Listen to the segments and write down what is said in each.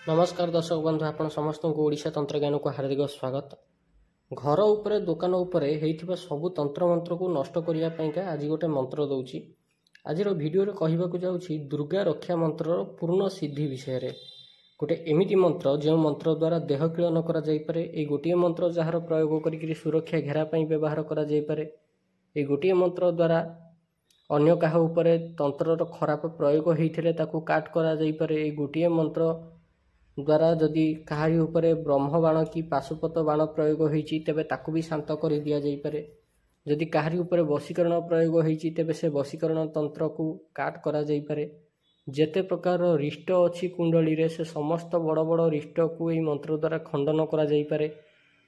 नमस्कार दर्शक बंधु आपण समस्त को ओडिशा तंत्र ज्ञान को हार्दिक स्वागत। घर उपरे दुकान उपरे हेइथिबा सबु तंत्र मंत्र को नष्ट करिया पइका आज गोटे मंत्र दउची। आज वीडियो रे कहिबा को जाउची दुर्गा रक्षा मंत्र पूर्ण सिद्धि विषय रे। गोटे एमिति मंत्र जो मंत्र द्वारा देह किळ न करा जाई पारे। ए गोटिए मंत्र जहार प्रयोग करिकरी सुरक्षा घेरा पई व्यवहार करा जाई पारे। ए गोटिए मंत्र द्वारा अन्य काहा उपरे तंत्रर खराब प्रयोग हेइथिले ताकू काट करा जाई पारे। ए गोटिए मंत्र द्वारा जदि काहारी उपरे ब्रह्म बाण कि पाशुपत बाण प्रयोग होइछि तेबे ताकू भी शांत कर दिया जाई पारे। जदि काहारी उपरे वशीकरण प्रयोग होइछि तेबे से वशीकरण तंत्र को काट करा जाई पारे। जेते प्रकार रिष्ट अछि कुंडली रे से समस्त बड़ बड़ रिष्ट को एई मंत्र द्वारा खंडन करा जाई पारे।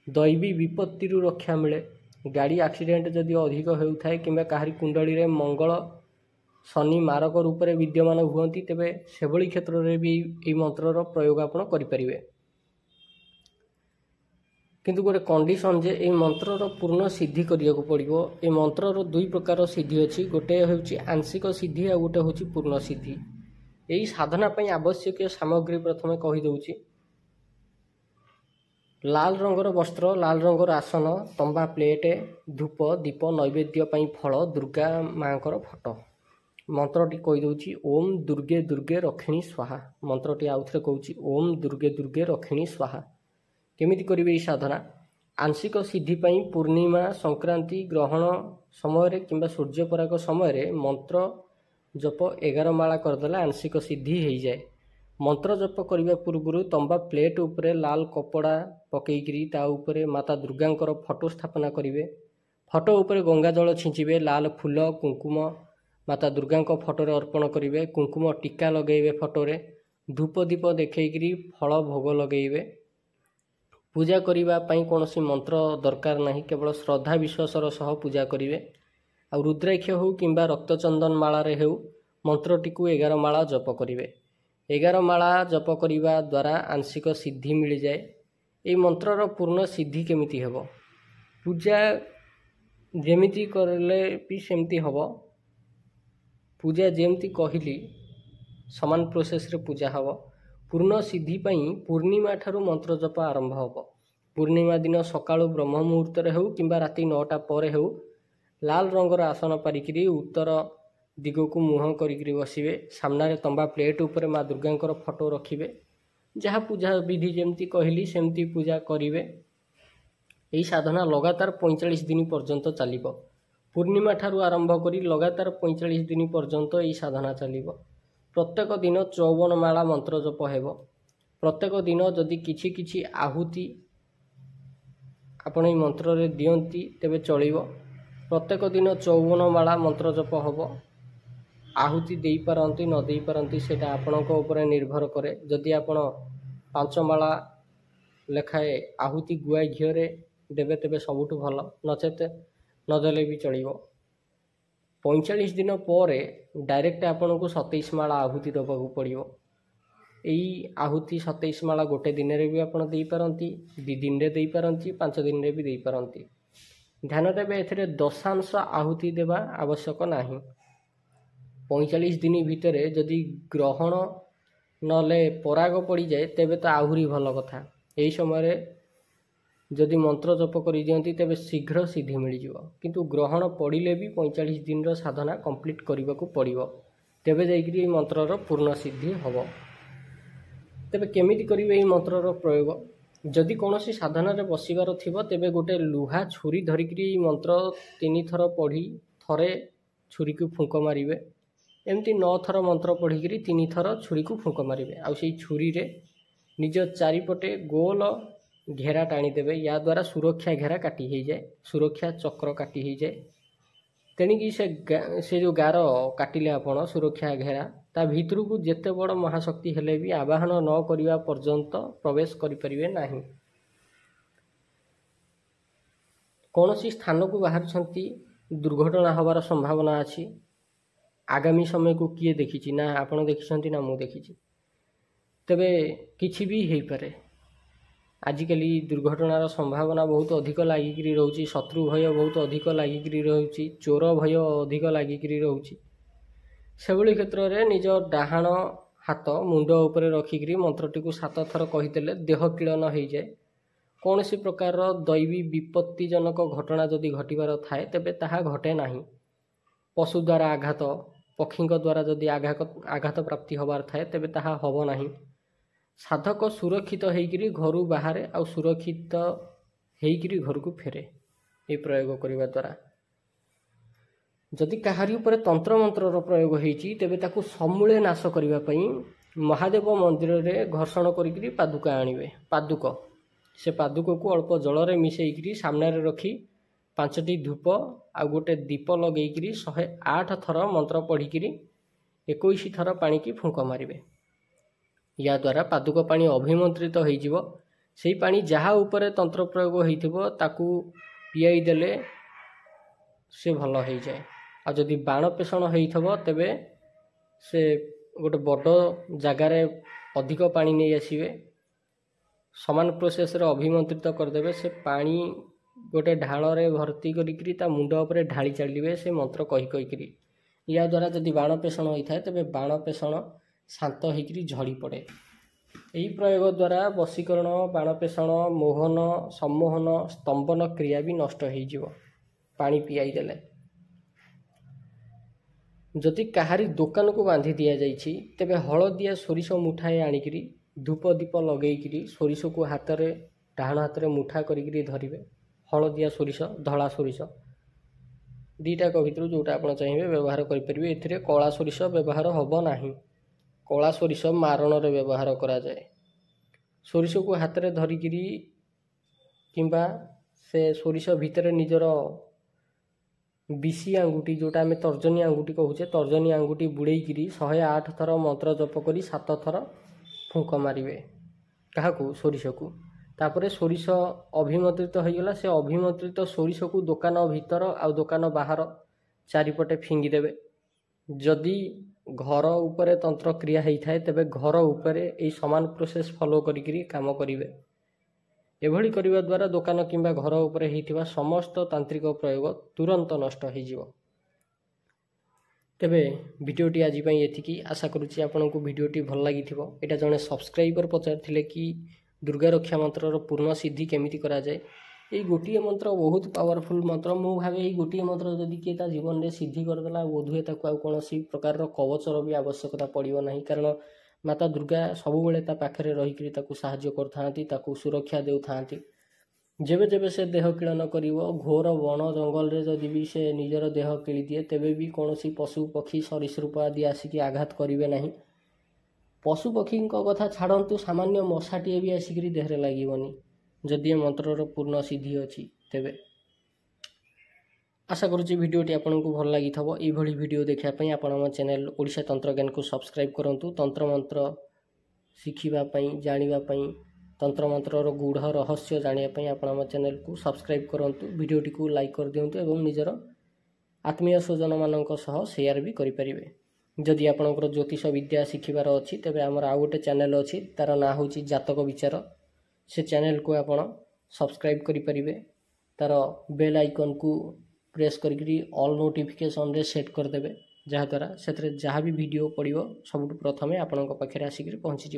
दैवी विपत्ति रु रक्षा मिले। गाड़ी एक्सीडेंट जदि अधिक हेउथाय किंबा काहारी कुंडली रे मंगल शनि मारक रूप में विद्यमान हुअन्ति तेबे सेभली क्षेत्र में भी ये मंत्रर प्रयोग आपण करिपारिबे। किंतु गोटे कंडीशन जे ये मंत्रर पूर्ण सिद्धि करिया को पड़िबो। ए मंत्रर दुई प्रकार सिद्धि अछि। गोटे होउची आंशिक सिद्धि आ गोटे होउची पूर्ण सिद्धि। एई साधना पई आवश्यक सामग्री प्रथमे कहि दउची। लाल रंगर वस्त्र, लाल रंगर आसन, तंबा प्लेट, धूप दीप, नैवेद्य पई फल, दुर्गा मांकर फोटो। मंत्रटी कही दूची ओम दुर्गे दुर्गे रक्षिणी स्वाहा। मंत्रटी आउथरे कहूची ओम दुर्गे दुर्गे रक्षिणी स्वाहा। केमिति करिवे ई साधना? आंशिक सिद्धि पई पूर्णिमा संक्रांति ग्रहण समय किंबा सूर्य पराग समय मंत्र जप 11 माला करदेला आंशिक सिद्धि हो जाए। मंत्र जप करने पूर्व तंबा प्लेट उपरे लाल कपड़ा पकईकरी ता उपरे माता दुर्गांकर फोटो स्थापना करिवे। फोटो उपरे गंगा जल छिंचिबे। लाल फूल कुंकुम माता दुर्गा फोटो अर्पण करेंगे। कुंकुम टीका लगेबे। फोटो धूप दीप देखैकरी फल भोग लगेबे। पूजा करने कौन सी मंत्र दरकार नहीं, केवल श्रद्धा विश्वासर सह पूजा करेंगे। आ रुद्राक्ष हो कि रक्तचंदन मालारे हो मंत्रटी को 11 माला जप करेंगे। 11 माला जप करने द्वारा आंशिक सिद्धि मिल जाए। ये मंत्रर पूर्ण सिद्धि केमिति हेबो? पूजा जेमिति करले भी सेमति हेबो। पूजा जेमती कहली समान प्रोसेस रे पूजा हब। पूर्ण सिद्धि पई पूर्णिमा ठारू मंत्र जप आरंभ हब। पूर्णिमा दिन सकाळु ब्रह्म मुहूर्त रे हो किंबा राति 9टा पर हो लाल रंगर आसन पारिकरी उत्तर दिग को मुह करिकरी बसिबे। सामना रे तंबा प्लेट ऊपर माँ दुर्गांकर फोटो रखिबे। जहाँ पूजा विधि जेमती कहली सेमती पूजा करिवे। एही साधना लगातार 45 दिन पर्यंत चलिबो। पूर्णिमा ठारू आरंभ करी लगातार 45 दिन पर्यंत यही साधना चलिबो। प्रत्येक दिन 54 माला मंत्र जप हेबो। प्रत्येक दिन जदि किछि किछि आहुति आपण ई मंत्र रे दियंती तेबे चलिबो। प्रत्येक दिन 54 माला मंत्र जप हबो। आहुति देई पारंती न देई पारंती सेटा आपणक ऊपर निर्भर करे। जदि आपण 5 माला लेखाए आहुति गुआई घियो रे देबे तेबे सबुठु भल, नचेत नदेले भी चलिबो। 45 दिन पर डायरेक्ट आपन को 27 माला आहुति दबा को पड़िबो। एई आहुति 27 माला गोटे दिन रे भी आपन देई पारंती, 2 दिन रे देई पारंती, 5 दिन रे भी देई पारंती। ध्यान देबे एथिरे दशांश आहुति देबा आवश्यक नाही। 45 दिन भितरे जदि ग्रहण नले पराग पड़ी जाए तेबे तो आहुरी भल कथा। एई समय जदि मंत्र जप कर दियंती तेबे शीघ्र सिद्धि मिल जिवो। किंतु ग्रहण पड़िले भी 45 दिन रो साधना कंप्लीट करने को पड़िबो। तेबे जाइकरी मंत्रर पूर्ण सिद्धि हबो। तेबे केमिति करिवे ई मंत्रर प्रयोग? जदि कोनोसी साधना रे बसिबार थिबो तेबे गोटे लुहा छुरी धरिकरी मंत्र 3 थर पढ़ी थरे छुरी को फुंक मारिबे। एमती 9 थर मंत्र पढ़िकरी 3 थर छुरी को फुंक मारिबे। आ सेई छुरी रे निज चारिपटे गोल घेरा टाणी देवे। या द्वारा सुरक्षा घेरा काटी हो जाए, सुरक्षा चक्र काटी हो जाए। तेणिकी से जो गार काटिले आपण सुरक्षा घेरा ता भितर को जेते बड़ महाशक्ति हेले भी आवाहन न करिवा पर्यंत प्रवेश करि परिवे नाही। कौनसी स्थान को बाहर छंती दुर्घटना हबार संभावना अछि। आगामी समय को किए देखिछि ना आपण देखिछंती ना मु देखिछि। तबे किछि भी हेई पारे। आजिकल दुर्घटनार संभावना बहुत अधिक लागिक रोचे। शत्रु भय बहुत अधिक लागिक रोचे। चोर भय अधिक लागिक रोचे। से क्षेत्र में निज डाहाण हाथ मुंड उपरे रखिकी मंत्रटी को 7 थर कहीदेले देह किलन हो जाए। कौन सी प्रकार दैवी विपत्तिजनक घटना जदि घटबार थाए तेबे ताहा घटे नाही। पशु द्वारा आघात पक्षी द्वारा जदि आघात प्राप्ति हबार थाए तेबे ताहा हब नाही। साधक सुरक्षित होइकिरी घर बाहर आउ सुरक्षित होइकिरी घर को फेरे ये प्रयोग करने द्वारा। जदि कहारी उपरे तंत्र मंत्र प्रयोग होइछि तेबे ताकू समूले नाश करने पई महादेव मंदिर रे घर्षण करिकिरी पादुका आनिबे। पादुक से पादुक को अल्प जल रे मिसेइकिरी सामने रे रखी 5टी धूप आ गोटे दीप लगेइकिरी 108 थर मंत्र पढ़िकिरी 21 थर पानी की फुंक मारिबे। या द्वारा पादुक पानी अभिमंत्रित होइजिवो। सेही पानी जहा उपरे तंत्र प्रयोग होइथिबो ताकू पियाई देले से भल हो जाए। आ जदि बाण पेषण होइथबो तेबे से गोटे बड़ जगार अधिक पानी नहीं आसवे समान प्रोसेस रे अभिमंत्रित करदेवे। से पानी गोटे ढाल रे भर्ती करिकरी ता मुंड उपरे ढाली चलिए से मंत्र कही कहीकरी। या द्वारा जदि बाण पेषण होता है तेबे बाण पेषण शांत होकर झड़ी पड़े। यही प्रयोग द्वारा वशीकरण बाण पेषण मोहन सम्मोहन स्तंभन क्रिया भी नष्ट हो पानी पियाई देले। जदि कहारी दुकान को बांधि दि जाइछि तेबे हलदिया सोरिष मुठाए आनिकरी धूप दीप लगेइकरी सोरिष को हाथ रे डाहाण हाथ रे मुठा करिकरी धरिबे। हलदिया सोरिष धला सोरिष दीटाक भितर जोटा आप चाहिए व्यवहार करें। एथिरे कला सोरिष व्यवहार हब नाही। कला सोरिष मारण रे व्यवहार करा जाए। सोरिष को हाथ रे धरिकरी किंबा से सोरिष भितर निजर बिसी आंगुठी जोटा आम तर्जनी आंगुठी कहूचे तर्जनी आंगुठी बुड़ेकिरी 108 थर मंत्र जप करी 7 थर फुंक मारिबे क्या सोरिष को। तापर सोरिष अभिमंत्रित होईगला से अभिमंत्रित सोरिष को दुकान भीतर आ दुकान बाहर चारिपटे फिंगिदेवे। जदि घर उपरे तंत्र क्रिया होता है तेबे घर उपरे यही समान प्रोसेस फॉलो करिकरी काम करिवे। एभली करिवा द्वारा दुकान किंबा घर उपरे होइथिबा समस्त तांत्रिक प्रयोग तुरंत नष्ट हो। तेबे भिडियोटी आज एतिकी आशा करुच्ची आपको भिडियोटी भल लगी। यहाँ जड़े सब्सक्राइबर पचार कि दुर्गा रक्षा मंत्र पूर्ण सिद्धि केमिति करा जाए। ये गोटे मंत्र बहुत पावरफुल मंत्र। मु भावे ये गोटे मंत्र जदि किए जीवन में सिद्धि करदेला बोधुए कौन प्रकार कवचर भी आवश्यकता पड़ो ना। कारण माता दुर्गा सबुबले ता पाखरे रहीकरी ताकू साहाय्य करथांती ताकू सुरक्षा देउथांती। जेबे जेबे से देह किलन करिवो घोर वन जंगल रे जदि भी से निजर देह किली दिए तेबे भी कौनसी पशु पक्षी सरीसृप आदि आसिकी आघात करिवे नाही। पशु पक्षी कथा छाड़ंतु सामान्य मशाटीए भी आसिकी देहरे लागीबनी जदि ए मंत्रर पूर्ण सिद्धि अछि तेबे। आशा करुच्ची भिडियोटी आपको भल लगी थबो। ये भली वीडियो देखापी आपण आम चैनल ओडिशा तंत्र ज्ञान को सब्सक्राइब करंतु। तंत्र मंत्र शिखिबापी जानिबापी तंत्र मंत्रर गूढ़ रहस्य जानिबापी आपण आम चैनल को सब्सक्राइब करंतु। वीडियोटी को लाइक कर दियंतु एवं निजर आत्मीय स्वजन मानक सह शेयर भी करें। जदि आपणकर ज्योतिष विद्या शिखिबार अच्छी तेबे आमर आउ गोटे चैनल अच्छी तार ना हूँ जातक विचार। से चैनल को आपण सब्सक्राइब करें। तार बेल आइकन को प्रेस करी ऑल नोटिफिकेशन रे सेट करदेवे जहाँद्वारा से जहाँ भी वीडियो पड़ो सब प्रथमे आपण पाखे आसिक पहुँचीज।